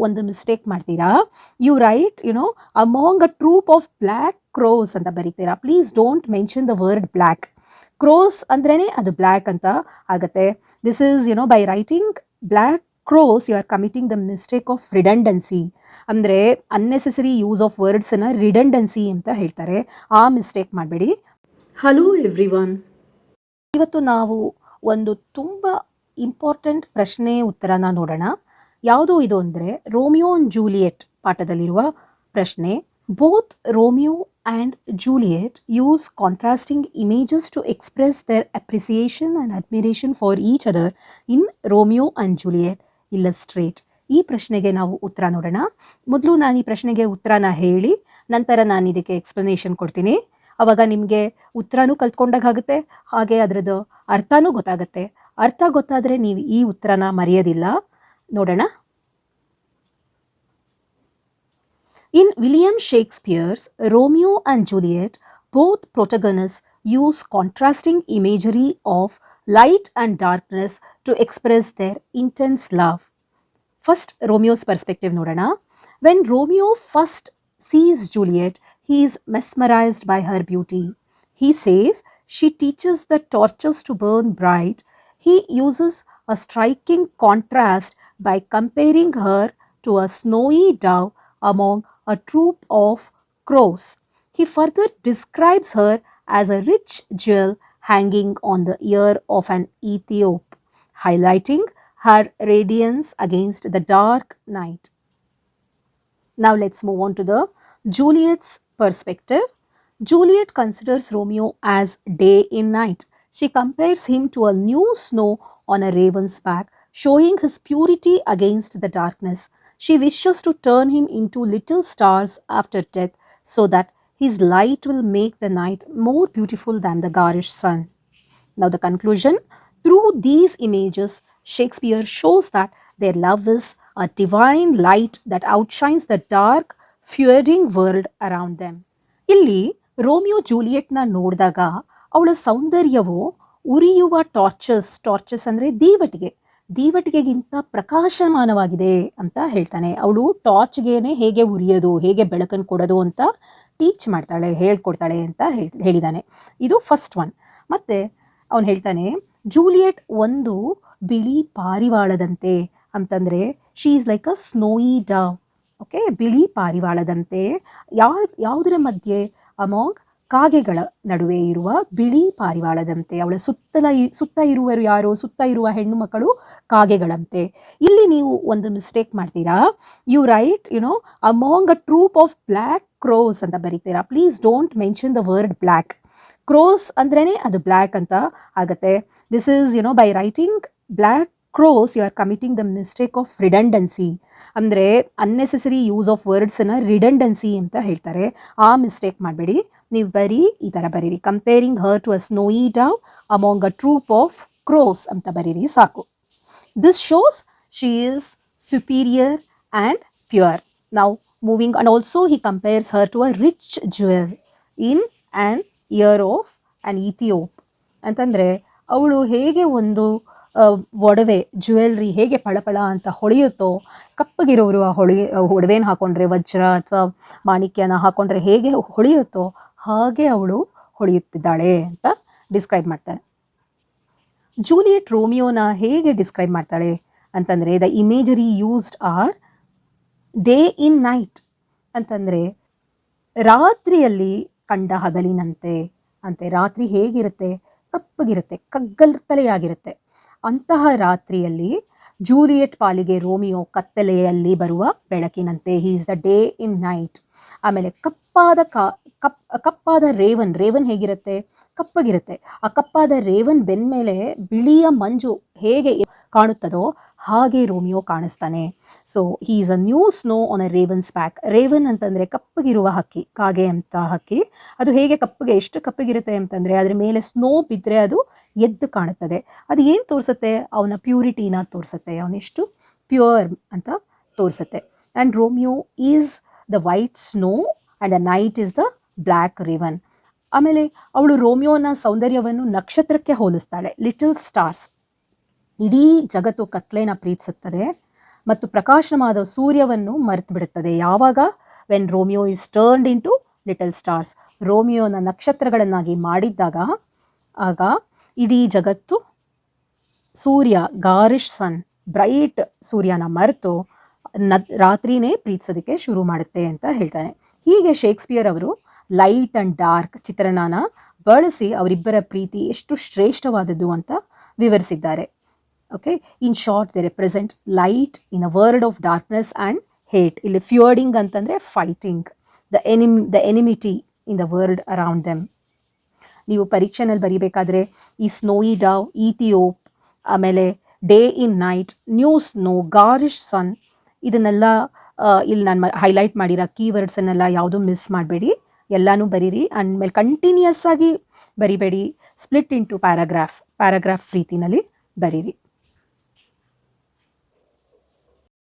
ಒಂದು ಮಿಸ್ಟೇಕ್ ಮಾಡ್ತೀರಾ. You write among a troop of black crows ಅಂತ ಬರೀತೀರಾ. Please don't mention the word black. Crows ಅಂದ್ರೇನೆ ಅದು ಬ್ಲ್ಯಾಕ್ ಅಂತ ಆಗುತ್ತೆ. This is by writing black crows you are committing the mistake of redundancy. ಅಂದರೆ unnecessary use of ವರ್ಡ್ಸನ್ನು redundancy ಅಂತ ಹೇಳ್ತಾರೆ. ಆ ಮಿಸ್ಟೇಕ್ ಮಾಡಬೇಡಿ. ಹಲೋ ಎವ್ರಿವನ್, ಇವತ್ತು ನಾವು ಒಂದು ತುಂಬ ಇಂಪಾರ್ಟೆಂಟ್ ಪ್ರಶ್ನೆ ಉತ್ತರನ ನೋಡೋಣ. ಯಾವುದು ಇದು ಅಂದರೆ ರೋಮಿಯೋ ಅಂಡ್ ಜೂಲಿಯೆಟ್ ಪಾಠದಲ್ಲಿರುವ ಪ್ರಶ್ನೆ. Both Romeo and Juliet use contrasting images to express their appreciation and admiration for each other in Romeo and Juliet illustrate. ಈ ಪ್ರಶ್ನೆಗೆ ನಾವು ಉತ್ತರ ನೋಡೋಣ. ಮೊದಲು ನಾನು ಈ ಪ್ರಶ್ನೆಗೆ ಉತ್ತರನ ಹೇಳಿ ನಂತರ ನಾನು ಇದಕ್ಕೆ ಎಕ್ಸ್ಪ್ಲನೇಷನ್ ಕೊಡ್ತೀನಿ. ಅವಾಗ ನಿಮಗೆ ಉತ್ತರನೂ ಕಲ್ತ್ಕೊಂಡಾಗುತ್ತೆ, ಹಾಗೆ ಅದರದ್ದು ಅರ್ಥನೂ ಗೊತ್ತಾಗುತ್ತೆ. ಅರ್ಥ ಗೊತ್ತಾದರೆ ನೀವು ಈ ಉತ್ತರನ ಮರೆಯೋದಿಲ್ಲ. ನೋಡೋಣ. In William Shakespeare's Romeo and Juliet, both protagonists use contrasting imagery of light and darkness to express their intense love. First, Romeo's perspective nodana. When Romeo first sees Juliet, he is mesmerized by her beauty. He says she teaches the torches to burn bright. He uses a striking contrast by comparing her to a snowy dove among a troop of crows. He further describes her as a rich jewel hanging on the ear of an Ethiop, highlighting her radiance against the dark night. Now let's move on to the Juliet's perspective. Juliet considers Romeo as day in night. She compares him to a new snow on a raven's back, showing his purity against the darkness. She wishes to turn him into little stars after death so that his light will make the night more beautiful than the garish sun. Now the conclusion. Through these images, Shakespeare shows that their love is a divine light that outshines the dark, fearing world around them. ಇಲ್ಲಿ Romeo ಜೂಲಿಯೆಟ್ನ ನೋಡಿದಾಗ ಅವಳ ಸೌಂದರ್ಯವು ಉರಿಯುವ torches ಅಂದರೆ ದೀವಟಿಗೆಗಿಂತ ಪ್ರಕಾಶಮಾನವಾಗಿದೆ ಅಂತ ಹೇಳ್ತಾನೆ. ಅವಳು ಟಾರ್ಚ್ಗೇನೆ ಹೇಗೆ ಉರಿಯೋದು, ಹೇಗೆ ಬೆಳಕನ್ನು ಕೊಡೋದು ಅಂತ ಟೀಚ್ ಮಾಡ್ತಾಳೆ, ಹೇಳ್ಕೊಡ್ತಾಳೆ ಅಂತ ಹೇಳಿದ್ದಾನೆ. ಇದು ಫಸ್ಟ್ ಒನ್. ಮತ್ತು ಅವನು ಹೇಳ್ತಾನೆ ಜೂಲಿಯೆಟ್ ಒಂದು ಬಿಳಿ ಪಾರಿವಾಳದಂತೆ ಅಂತಂದರೆ she is like a snowy dove. Okay, ಬಿಳಿ ಪಾರಿವಾಳದಂತೆ ಯಾವುದರ ಮಧ್ಯೆ ಅಮಾಂಗ್ ಕಾಗೆಗಳ ನಡುವೆ ಇರುವ ಬಿಳಿ ಪಾರಿವಾಳದಂತೆ. ಅವಳ ಸುತ್ತ ಇರುವರು ಯಾರು? ಸುತ್ತ ಇರುವ ಹೆಣ್ಣು ಮಕ್ಕಳು ಕಾಗೆಗಳಂತೆ. ಇಲ್ಲಿ ನೀವು ಒಂದು ಮಿಸ್ಟೇಕ್ ಮಾಡ್ತೀರಾ. You write among a troop of black crows ಅಂತ ಬರೀತೀರಾ. Please don't mention the word black. Crows ಅಂದ್ರೇನೆ ಅದು ಬ್ಲ್ಯಾಕ್ ಅಂತ ಆಗುತ್ತೆ. This is by writing black crows you are committing the mistake of redundancy. ಅಂದರೆ ಅನ್ನೆಸೆಸರಿ ಯೂಸ್ ಆಫ್ ವರ್ಡ್ಸನ್ನು redundancy ಅಂತ ಹೇಳ್ತಾರೆ. ಆ ಮಿಸ್ಟೇಕ್ ಮಾಡಬೇಡಿ. ನೀವು ಈ ಥರ ಬರೀರಿ, comparing her to a snowy dove among a troop of crows ಅಂತ ಬರೀರಿ, ಸಾಕು. This shows she is superior and pure. ನಾವು moving and also he compares her to a rich jewel in and ear of an Ethiope. ಅಂತಂದರೆ ಅವಳು ಹೇಗೆ ಒಂದು ಒಡವೆ jewellery ಹೇಗೆ ಪಳಪಳ ಅಂತ ಹೊಳೆಯುತ್ತೋ, ಕಪ್ಪಗಿರೋರು ಆ ಒಡವೆನ ಹಾಕೊಂಡ್ರೆ, ವಜ್ರ ಅಥವಾ ಮಾಣಿಕ್ಯನ ಹಾಕೊಂಡ್ರೆ ಹೇಗೆ ಹೊಳೆಯುತ್ತೋ ಹಾಗೆ ಅವಳು ಹೊಳೆಯುತ್ತಿದ್ದಾಳೆ ಅಂತ ಡಿಸ್ಕ್ರೈಬ್ ಮಾಡ್ತಾಳೆ. ಜೂಲಿಯೆಟ್ ರೋಮಿಯೋನ ಹೇಗೆ ಡಿಸ್ಕ್ರೈಬ್ ಮಾಡ್ತಾಳೆ ಅಂತಂದರೆ the imagery used R day in night. ಅಂತಂದರೆ ರಾತ್ರಿಯಲ್ಲಿ ಕಂಡ ಹಗಲಿನಂತೆ ಅಂತೆ. ರಾತ್ರಿ ಹೇಗಿರುತ್ತೆ? ಕಪ್ಪಗಿರುತ್ತೆ, ಕಗ್ಗತ್ತಲೆಯಾಗಿರುತ್ತೆ. ಅಂತಹ ರಾತ್ರಿಯಲ್ಲಿ ಜೂಲಿಯೆಟ್ ಪಾಲಿಗೆ ರೋಮಿಯೋ ಕತ್ತಲೆಯಲ್ಲಿ ಬರುವ ಬೆಳಕಿನಂತೆ. He is the day in night. ಆಮೇಲೆ ಕಪ್ಪಾದ ರೇವನ್ ಹೇಗಿರುತ್ತೆ? ಕಪ್ಪಗಿರುತ್ತೆ. ಆ ಕಪ್ಪಾದ ರೇವನ್ ಬೆನ್ಮೇಲೆ ಬಿಳಿಯ ಮಂಜು ಹೇಗೆ ಕಾಣುತ್ತದೋ ಹಾಗೆ ರೋಮಿಯೋ ಕಾಣಿಸ್ತಾನೆ. So he is a new snow on a raven's back. Raven ಅಂತಂದರೆ ಕಪ್ಪಗಿರುವ ಹಕ್ಕಿ, ಕಾಗೆ ಅಂತ ಹಕ್ಕಿ. ಅದು ಹೇಗೆ ಎಷ್ಟು ಕಪ್ಪಗಿರುತ್ತೆ ಅಂತಂದರೆ ಅದ್ರ ಮೇಲೆ ಸ್ನೋ ಬಿದ್ದರೆ ಅದು ಎದ್ದು ಕಾಣುತ್ತದೆ. ಅದು ಏನು ತೋರಿಸುತ್ತೆ? ಅವನ ಪ್ಯೂರಿಟಿನ ತೋರಿಸುತ್ತೆ, ಅವನೆಷ್ಟು ಪ್ಯೂರ್ ಅಂತ ತೋರಿಸುತ್ತೆ. And Romeo is the white snow and the night is the black raven. ಆಮೇಲೆ ಅವಳು ರೋಮಿಯೋನ ಸೌಂದರ್ಯವನ್ನು ನಕ್ಷತ್ರಕ್ಕೆ ಹೋಲಿಸ್ತಾಳೆ, ಲಿಟಲ್ ಸ್ಟಾರ್ಸ್. ಇಡೀ ಜಗತ್ತು ಕತ್ಲೆನ ಪ್ರೀತಿಸುತ್ತದೆ, ಮತ್ತು ಪ್ರಕಾಶಮಾದ ಸೂರ್ಯವನ್ನು ಮರೆತು ಬಿಡುತ್ತದೆ. ಯಾವಾಗ? When Romeo is turned into little stars. ರೋಮಿಯೋನ ನಕ್ಷತ್ರಗಳನ್ನಾಗಿ ಮಾಡಿದ್ದಾಗ ಆಗ ಇಡೀ ಜಗತ್ತು ಸೂರ್ಯ, ಗಾರಿಶ್ ಸನ್, ಬ್ರೈಟ್ ಸೂರ್ಯನ ಮರೆತು ರಾತ್ರಿನೇ ಪ್ರೀತಿಸೋದಕ್ಕೆ ಶುರು ಮಾಡುತ್ತೆ ಅಂತ ಹೇಳ್ತಾನೆ. ಹೀಗೆ ಶೇಕ್ಸ್ಪಿಯರ್ ಅವರು ಲೈಟ್ ಆ್ಯಂಡ್ ಡಾರ್ಕ್ ಚಿತ್ರಣನ ಬಳಸಿ ಅವರಿಬ್ಬರ ಪ್ರೀತಿ ಎಷ್ಟು ಶ್ರೇಷ್ಠವಾದದ್ದು ಅಂತ ವಿವರಿಸಿದ್ದಾರೆ. Okay, in short they represent light in a world of darkness and hate. ಇಲ್ಲಿ ಫ್ಯೂರ್ಡಿಂಗ್ ಅಂತಂದರೆ fighting, the enmity in the world around them. ನೀವು ಪರೀಕ್ಷೆನಲ್ಲಿ ಬರೀಬೇಕಾದ್ರೆ ಈ ಸ್ನೋಯಿ ಡಾವ್, ಈಥಿಯೋಪ್, ಆಮೇಲೆ day in night, new snow, garish sun, ಇದನ್ನೆಲ್ಲ ಇಲ್ಲಿ ನಾನು ಹೈಲೈಟ್ ಮಾಡಿರೋ ಕೀವರ್ಡ್ಸನ್ನೆಲ್ಲ ಯಾವುದೂ ಮಿಸ್ ಮಾಡಬೇಡಿ, ಎಲ್ಲನೂ ಬರೀರಿ. ಆಮೇಲೆ ಕಂಟಿನ್ಯೂಸ್ ಆಗಿ ಬರಿಬೇಡಿ, ಸ್ಪ್ಲಿಟ್ ಇಂಟು ಪ್ಯಾರಾಗ್ರಾಫ್ ರೀತಿನಲ್ಲಿ ಬರೀರಿ.